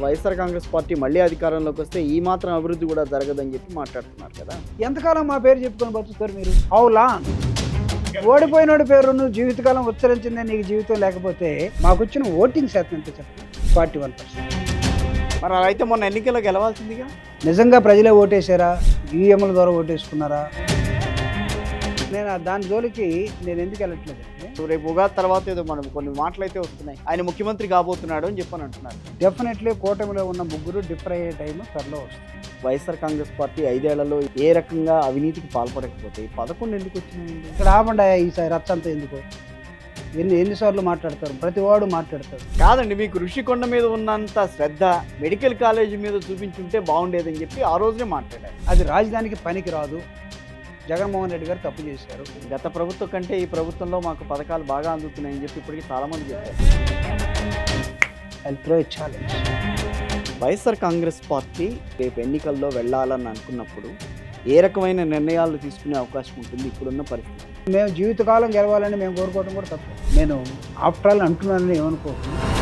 YSR Congress party మళ్ళీ అధికారంలోకి వస్తే ఈ మాత్రం అభివృద్ధి కూడా జరగదని చెప్పి మాట్లాడుతున్నారు కదా. ఎంతకాలం మా పేరు చెప్పుకొని బతుకుతారు మీరు? How long? ఓడిపోయినోడి పేరు నువ్వు జీవితకాలం ఉచ్చరించిందే నీకు జీవితం లేకపోతే మాకు వచ్చిన ఓటింగ్ శాతం ఎంత చెప్పండి? 41%. మరి అలా అయితే మొన్న ఎన్నికల్లో గెలవాల్సిందిగా. నిజంగా ప్రజలే ఓటేసారా? ఈఎంల ద్వారా ఓటేసుకున్నారా? నేను దాని జోలికి నేను ఎందుకు వెళ్ళట్లేదు అంటే, రేపు ఉగాది తర్వాత ఏదో మనం కొన్ని మాటలు అయితే వస్తున్నాయి, ఆయన ముఖ్యమంత్రి కాబోతున్నాడు అని చెప్పని అంటున్నారు. డెఫినెట్లీ కూటమిలో ఉన్న ముగ్గురు డిఫర్ అయ్యే టైం త్వరలో వస్తుంది. వైఎస్ఆర్ కాంగ్రెస్ పార్టీ 5 ఏళ్లలో ఏ రకంగా అవినీతికి పాల్పడకపోతే 11 ఎందుకు వచ్చినాయండి? ఇక్కడ ఆపండి ఈసారి రచ్చంతా ఎందుకు? ఎన్నిసార్లు మాట్లాడతారు? ప్రతి వాడు మాట్లాడతారు. కాదండి, మీకు ఋషికొండ మీద ఉన్నంత శ్రద్ధ మెడికల్ కాలేజీ మీద చూపించుంటే బాగుండేదని చెప్పి ఆ రోజునే మాట్లాడారు. అది రాజధానికి పనికి రాదు. జగన్మోహన్ రెడ్డి గారు తప్పు చేశారు. గత ప్రభుత్వం కంటే ఈ ప్రభుత్వంలో మాకు పథకాలు బాగా అందుతున్నాయని చెప్పి ఇప్పటికీ చాలామంది చెప్పారు. I throw a challenge. YSR Congress party రేపు ఎన్నికల్లో వెళ్ళాలని అనుకున్నప్పుడు ఏ రకమైన నిర్ణయాలు తీసుకునే అవకాశం ఉంటుంది ఇప్పుడున్న పరిస్థితి? మేము జీవితకాలం గెలవాలని మేము కోరుకోవడం కూడా తప్పు. నేను ఆఫ్టర్ ఆల్ అంటున్నానని ఏమనుకోకుండా